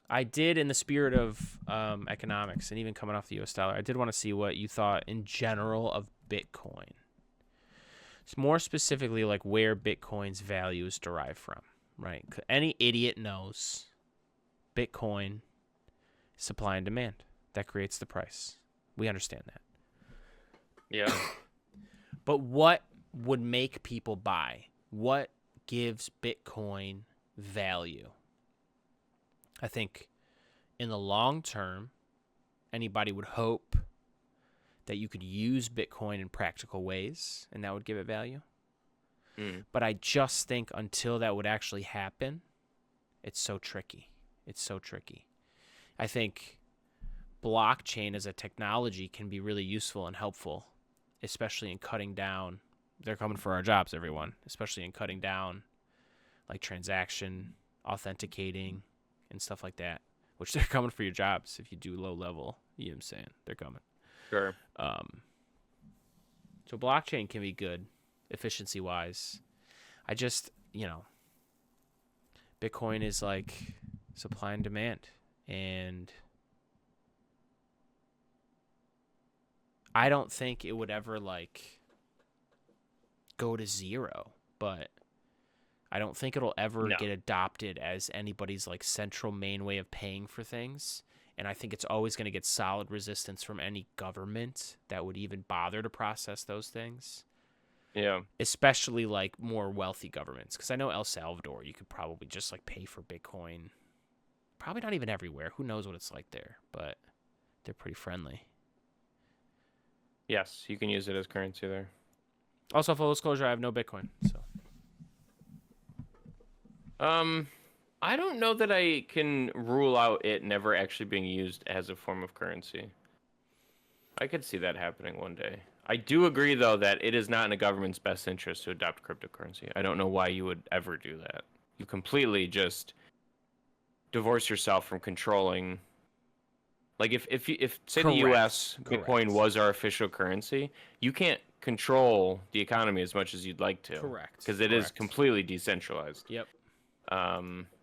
I did, in the spirit of economics and even coming off the U.S. dollar, I did want to see what you thought in general of Bitcoin. It's more specifically like where Bitcoin's value is derived from, right? Any idiot knows Bitcoin, supply and demand. That creates the price. We understand that. Yeah. But what would make people buy? What gives Bitcoin value? I think in the long term, anybody would hope that you could use Bitcoin in practical ways, and that would give it value. But I just think until that would actually happen, it's so tricky. It's so tricky. I think blockchain as a technology can be really useful and helpful, especially in cutting down. They're coming for our jobs, everyone, especially in cutting down like transaction, authenticating, and stuff like that, which they're coming for your jobs if you do low level. You know what I'm saying? They're coming. Sure. So blockchain can be good efficiency wise. I just, Bitcoin is like supply and demand. And I don't think it would ever like go to zero, but I don't think it'll ever get adopted as anybody's like central main way of paying for things. And I think it's always going to get solid resistance from any government that would even bother to process those things. Yeah. Especially like more wealthy governments. Because I know El Salvador, you could probably just like pay for Bitcoin. Probably not even everywhere. Who knows what it's like there, but they're pretty friendly. Yes, you can use it as currency there. Also, full disclosure, I have no Bitcoin, so. I don't know that I can rule out it never actually being used as a form of currency. I could see that happening one day. I do agree, though, that it is not in the government's best interest to adopt cryptocurrency. I don't know why you would ever do that. You completely just divorce yourself from controlling. Like, if say the U.S. Bitcoin was our official currency, you can't control the economy as much as you'd like to. Correct. Because it is completely decentralized. Yep.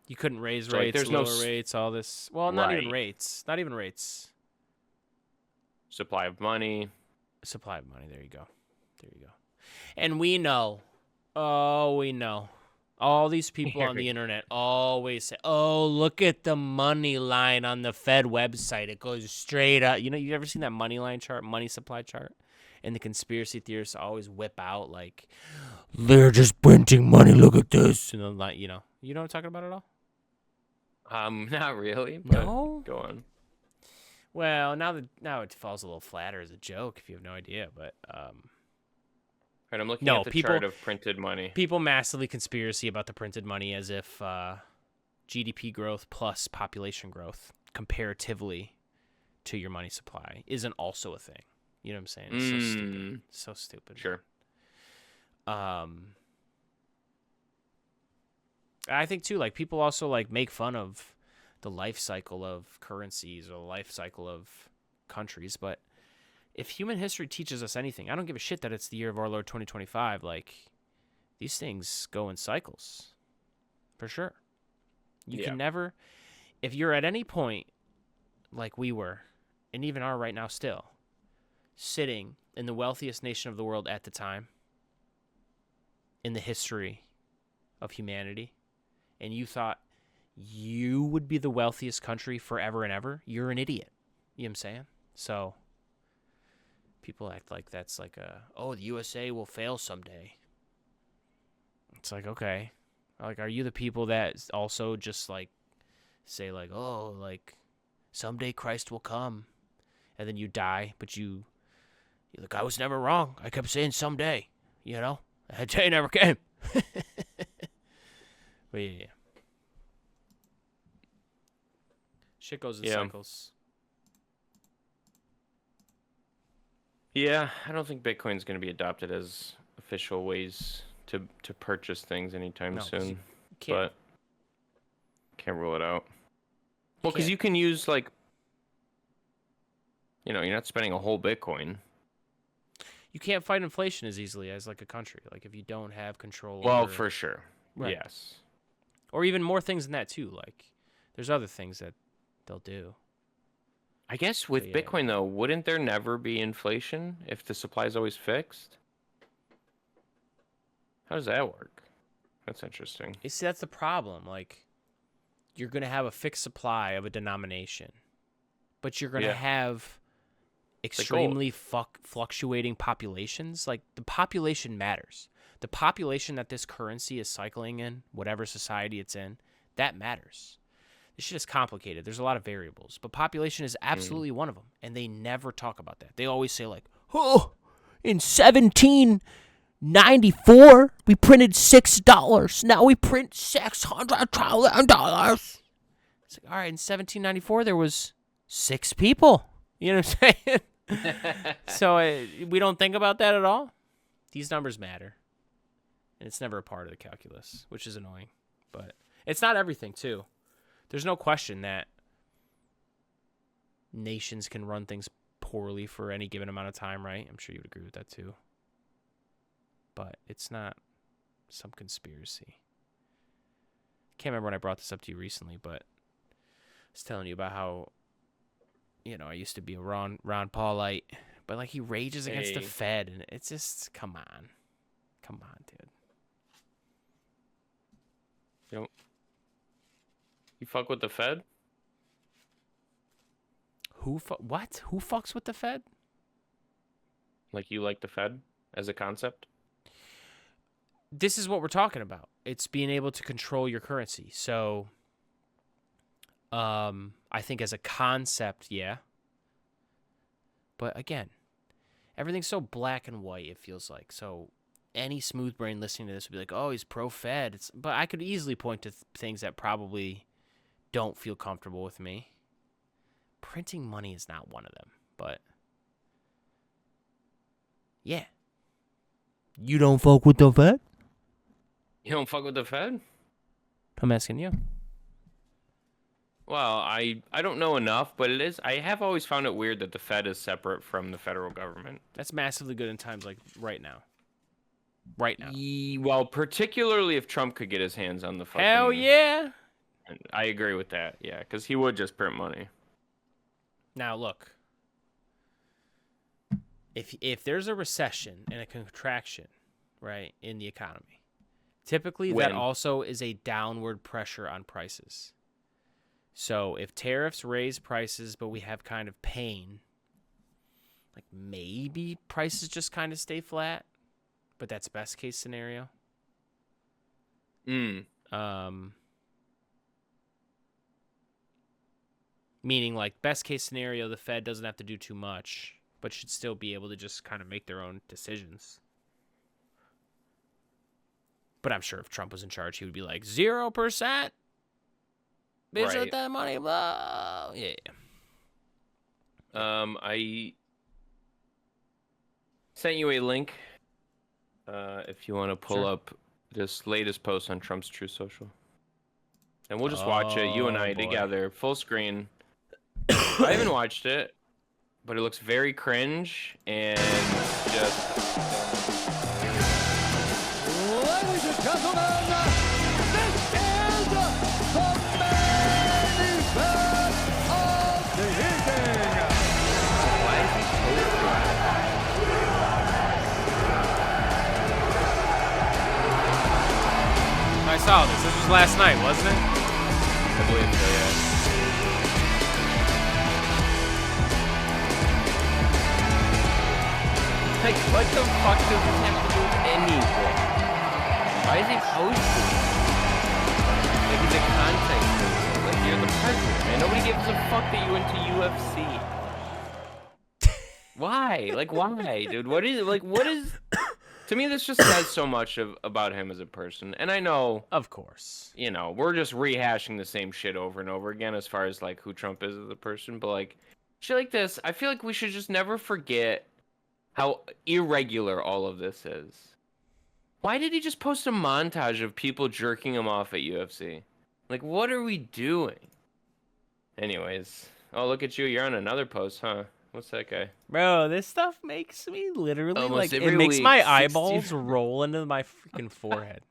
You couldn't raise rates, there's lower rates, all this. Well, not even rates. Not even rates. Supply of money. Supply of money. There you go. There you go. And we know. Oh, we know. All these people on the internet always say, oh, look at the money line on the Fed website. It goes straight up. You ever seen that money line chart, money supply chart? And the conspiracy theorists always whip out like, they're just printing money. Look at this. And then, like, you know what I'm talking about at all? Not really. But no. Go on. Well, now it falls a little flatter as a joke if you have no idea. But right, I'm looking at the chart of printed money. People massively conspiracy about the printed money as if GDP growth plus population growth comparatively to your money supply isn't also a thing. You know what I'm saying? It's so stupid. So stupid. Sure. I think too, like, people also like make fun of the life cycle of currencies or the life cycle of countries, but if human history teaches us anything, I don't give a shit that it's the year of our Lord 2025. Like, these things go in cycles, for sure. You can never, if you're at any point like we were, and even are right now still, sitting in the wealthiest nation of the world at the time, in the history of humanity, and you thought you would be the wealthiest country forever and ever, you're an idiot. You know what I'm saying? So people act like that's like the USA will fail someday. It's like, okay. Like, are you the people that also just like say like, oh, like someday Christ will come, and then you die, but you're like, I was never wrong. I kept saying someday, that day never came. But yeah. Shit goes in cycles. Yeah, I don't think Bitcoin's going to be adopted as official ways to purchase things anytime soon. But can't rule it out. Well, because you can use, like, you're not spending a whole Bitcoin. You can't fight inflation as easily as, like, a country. Like, if you don't have control over... Well, for sure. Right. Yes. Or even more things than that, too. Like, there's other things that they'll do. I guess with yeah. Bitcoin, though, wouldn't there never be inflation if the supply is always fixed? How does that work? That's interesting. You see, that's the problem. Like, you're going to have a fixed supply of a denomination, but you're going to have extremely fluctuating populations. Like, the population matters. The population that this currency is cycling in, whatever society it's in, that matters. This shit is complicated. There's a lot of variables, but population is absolutely one of them, and they never talk about that. They always say, like, oh, in 1794, we printed $6. Now we print $600,000. It's like, all right, in 1794, there was 6 people. You know what I'm saying? So we don't think about that at all. These numbers matter, and it's never a part of the calculus, which is annoying. But it's not everything, too. There's no question that nations can run things poorly for any given amount of time, right? I'm sure you would agree with that, too. But it's not some conspiracy. Can't remember when I brought this up to you recently, but I was telling you about how, I used to be a Ron Paulite, but like he rages against the Fed, and it's just, come on, dude. You fuck with the Fed? What? Who fucks with the Fed? Like you like the Fed as a concept? This is what we're talking about. It's being able to control your currency. So, I think as a concept, yeah. But again, everything's so black and white, it feels like. So any smooth brain listening to this would be like, oh, he's pro-Fed. But I could easily point to things that probably don't feel comfortable with me. Printing money is not one of them. But, yeah. You don't fuck with the Fed? You don't fuck with the Fed? I'm asking you. Well, I don't know enough, but I have always found it weird that the Fed is separate from the federal government. That's massively good in times like right now. Right now. Well, particularly if Trump could get his hands on the fucking... Hell yeah! I agree with that, yeah, because he would just print money. Now, look. If there's a recession and a contraction, right, in the economy, typically that also is a downward pressure on prices. So if tariffs raise prices, but we have kind of pain, like maybe prices just kind of stay flat, but that's best case scenario. Meaning like best case scenario, the Fed doesn't have to do too much, but should still be able to just kind of make their own decisions. But I'm sure if Trump was in charge, he would be like 0%. Bitch, Right. with that money, blah. Yeah. I sent you a link if you want to pull up this latest post on Trump's True Social. And we'll just watch it, you and I together, full screen. I haven't watched it, but it looks very cringe and just... Ladies and gentlemen, this is the main event of the evening. Why is he posting I saw this. This was last night, wasn't it? I believe so, yeah. Like, what the fuck does this have to do with anything? Why is he posting? Like, he's a content creator. Like, you're the president, man. Nobody gives a fuck that you went to UFC. Why? Like, why, dude? What is... To me, this just says so much about him as a person. And I know... Of course. You know, we're just rehashing the same shit over and over again as far as, like, who Trump is as a person. But, like, shit like this, I feel like we should just never forget how irregular all of this is. Why did he just post a montage of people jerking him off at UFC? Like, what are we doing? Anyways. Oh, look at you. You're on another post, huh? What's that guy? Bro, this stuff makes me literally, Almost like, every it makes week, my 60 eyeballs roll into my freaking forehead.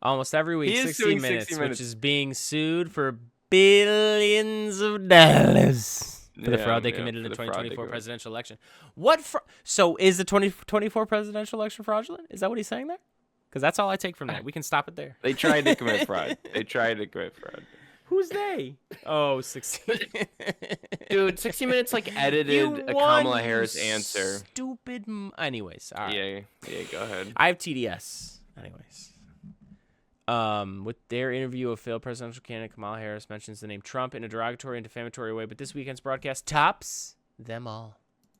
Almost every week, He is 60 doing minutes, 60 minutes. which is being sued for billions of dollars for the Yeah, fraud they yeah, committed in the for the fraud they 2024 committed. presidential election. So is the 2024 presidential election fraudulent? Is that what he's saying there? Because that's all I take from that. We can stop it there. They tried to commit fraud. Who's they? Oh, 16. Dude, 60 Minutes like edited You a won, Kamala you Harris answer. Stupid. Anyways, all right. Yeah, go ahead. I have TDS. Anyways. With their interview of failed presidential candidate Kamala Harris mentions the name Trump in a derogatory and defamatory way, but this weekend's broadcast tops them all.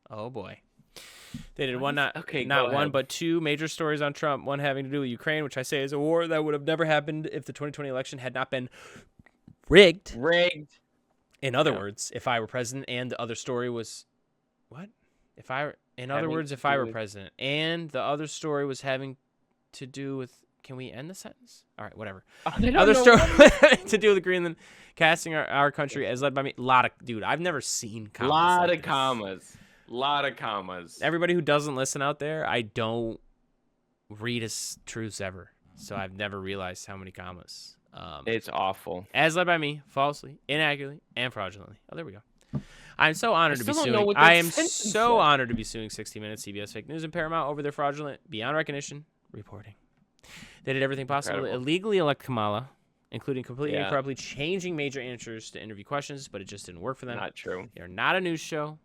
Oh boy. They did not one, but two major stories on Trump, one having to do with Ukraine, which I say is a war that would have never happened if the 2020 election had not been rigged. In other words, if I were president, and the other story was what? If I were president, and the other story was having to do with, can we end the sentence? All right, whatever. Other story to do with Greenland casting our country as led by me. Dude, I've never seen commas. Lot of commas. Everybody who doesn't listen out there, I don't read his truths ever, so I've never realized how many commas. It's awful. As led by me, falsely, inaccurately, and fraudulently. Oh, there we go. I'm so honored to be still don't know suing. what that I am sentence so said. honored to be suing 60 Minutes, CBS Fake News, and Paramount over their fraudulent, beyond recognition reporting. They did everything possible to illegally elect Kamala, including completely and corruptly changing major answers to interview questions, but it just didn't work for them. Not true. They're not a news show.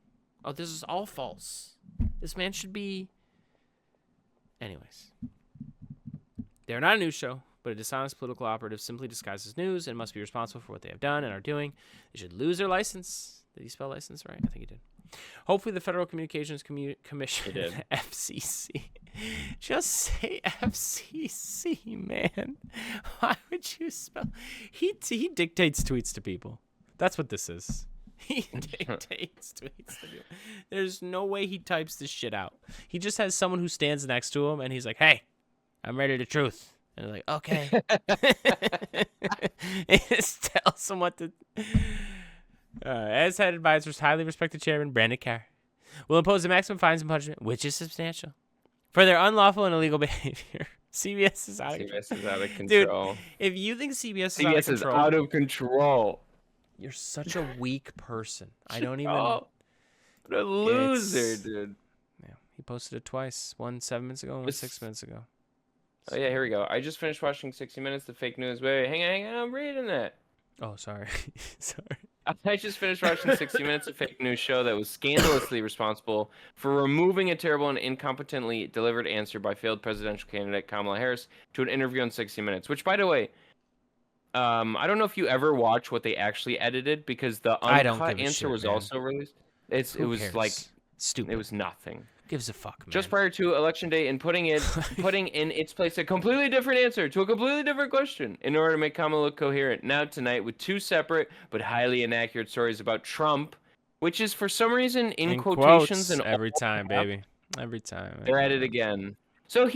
Oh, this is all false. This man should be... Anyways. They're not a news show, but a dishonest political operative simply disguises news and must be responsible for what they have done and are doing. They should lose their license. Did he spell license right? I think he did. Hopefully the Federal Communications Commission, FCC. Just say FCC, man. Why would you spell... He dictates tweets to people. That's what this is. He dictates tweets to people. There's no way he types this shit out. He just has someone who stands next to him, and he's like, hey, I'm ready to truth. And they're like, okay. He just tells him what to... as head advisor's highly respected chairman, Brandon Carr, will impose the maximum fines and punishment, which is substantial, for their unlawful and illegal behavior. CBS is out of control. Dude, if you think CBS is out of control, you're such a weak person. I don't even... What a loser, dude. Yeah, he posted it twice. One 7 minutes ago and one 6 minutes ago. Oh, yeah, here we go. I just finished watching 60 Minutes, the fake news. Wait, hang on, I'm reading that. Oh, sorry. Sorry. I just finished watching 60 Minutes, a fake news show that was scandalously responsible for removing a terrible and incompetently delivered answer by failed presidential candidate Kamala Harris to an interview on 60 Minutes, which, by the way, I don't know if you ever watch what they actually edited, because the uncut answer was also released. It was like stupid. It was nothing. Gives a fuck, man. Just prior to election day, and putting in its place a completely different answer to a completely different question in order to make Kamala look coherent. Now tonight with two separate but highly inaccurate stories about Trump, which is for some reason in quotations and every time, baby. Every time. They're at it again. So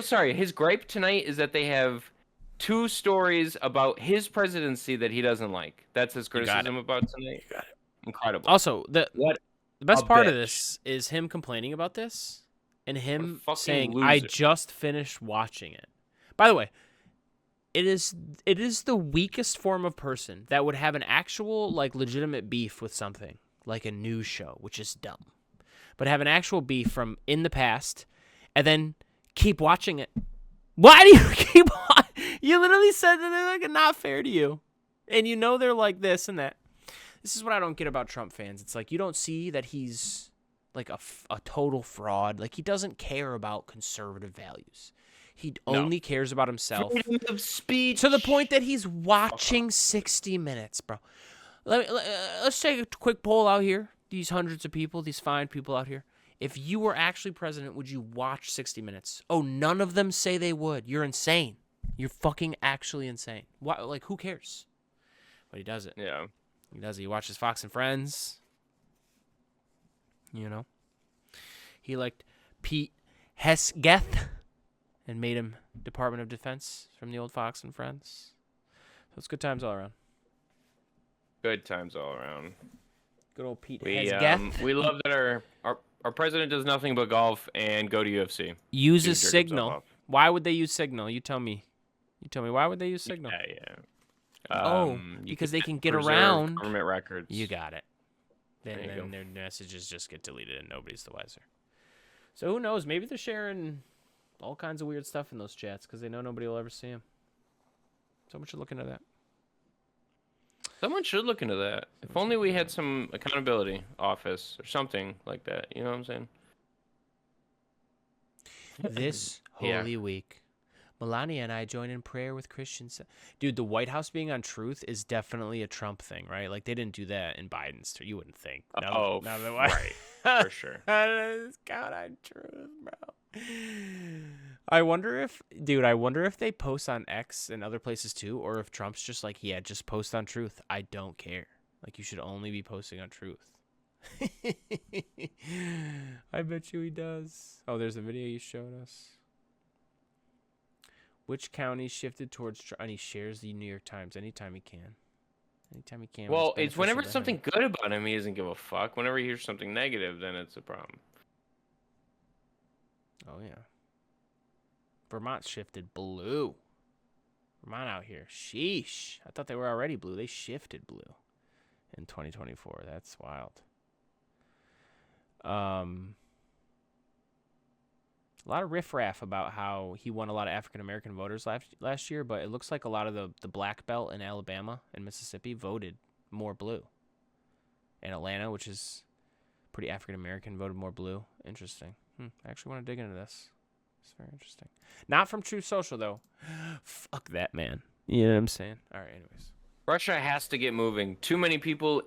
sorry. His gripe tonight is that they have two stories about his presidency that he doesn't like. That's his criticism about tonight. You got it. Incredible. Also, the best part of this is him complaining about this and him saying, loser. I just finished watching it. By the way, it is the weakest form of person that would have an actual, like, legitimate beef with something, like a news show, which is dumb. But have an actual beef from in the past and then keep watching it. Why do you keep on? You literally said that they're like not fair to you. And you know they're like this and that. This is what I don't get about Trump fans. It's like you don't see that he's like a total fraud. Like he doesn't care about conservative values. He only cares about himself. Freedom of speech. To the point that he's watching 60 Minutes, bro. Let's take a quick poll out here. These hundreds of people, these fine people out here. If you were actually president, would you watch 60 Minutes? Oh, none of them say they would. You're insane. You're fucking actually insane. Why? Like, who cares? But he does it. Yeah. He does it. He watches Fox and Friends. You know? He liked Pete Hesketh and made him Department of Defense from the old Fox and Friends. So it's good times all around. Good times all around. Good old Pete Hesketh. We love that our president does nothing but golf and go to UFC. Uses Signal. Why would they use Signal? You tell me. Why would they use Signal? Yeah. Because they can get preserve around. government records. You got it. There you Then go. their messages just get deleted and nobody's the wiser. So who knows? Maybe they're sharing all kinds of weird stuff in those chats because they know nobody will ever see them. Someone should look into that. Someone should look into that. If only we had some accountability office or something like that. You know what I'm saying? This Yeah. Holy Week, Melania and I join in prayer with Christians. Dude, the White House being on Truth is definitely a Trump thing, right? Like, they didn't do that in Biden's term. You wouldn't think. Right. For sure. Count on Truth, bro. I wonder if they post on X and other places too, or if Trump's just like, yeah, just post on Truth. I don't care. Like, you should only be posting on Truth. I bet you he does. Oh, there's a video you showed us. Which county shifted towards and he shares the New York Times anytime he can. Anytime he can. Well, it's whenever it's something good about him, he doesn't give a fuck. Whenever he hears something negative, then it's a problem. Oh, yeah. Vermont shifted blue. Vermont out here. Sheesh. I thought they were already blue. They shifted blue in 2024. That's wild. A lot of riffraff about how he won a lot of African American voters last year, but it looks like a lot of the black belt in Alabama and Mississippi voted more blue. And Atlanta, which is pretty African American, voted more blue. Interesting. I actually want to dig into this. It's very interesting. Not from True Social, though. Fuck that, man. You know what I'm saying? All right, anyways. Russia has to get moving. Too many people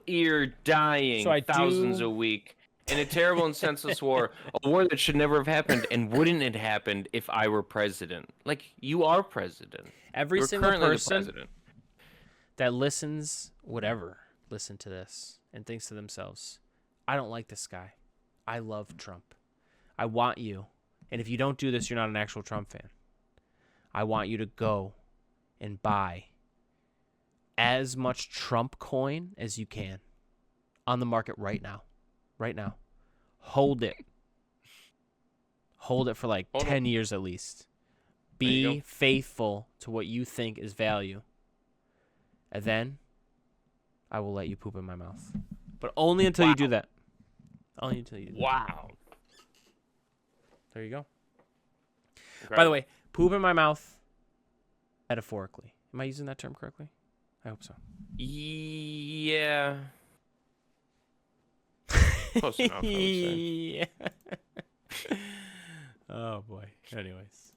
dying, So thousands a week. In a terrible and senseless war, a war that should never have happened, and wouldn't it happened if I were president? Like, you are president. Every You're single currently the person president. that listens, listen to this and thinks to themselves, I don't like this guy. I love Trump. I want you. And if you don't do this, you're not an actual Trump fan. I want you to go and buy as much Trump coin as you can on the market right now. Right now. Hold it. Hold it for like 10 years at least. Be faithful to what you think is value. And then I will let you poop in my mouth. But only until you do that. Only until you do that. Wow. There you go. Incredible. By the way, poop in my mouth metaphorically. Am I using that term correctly? I hope so. Yeah. Close enough, I would say. Yeah. Oh, boy. Anyways.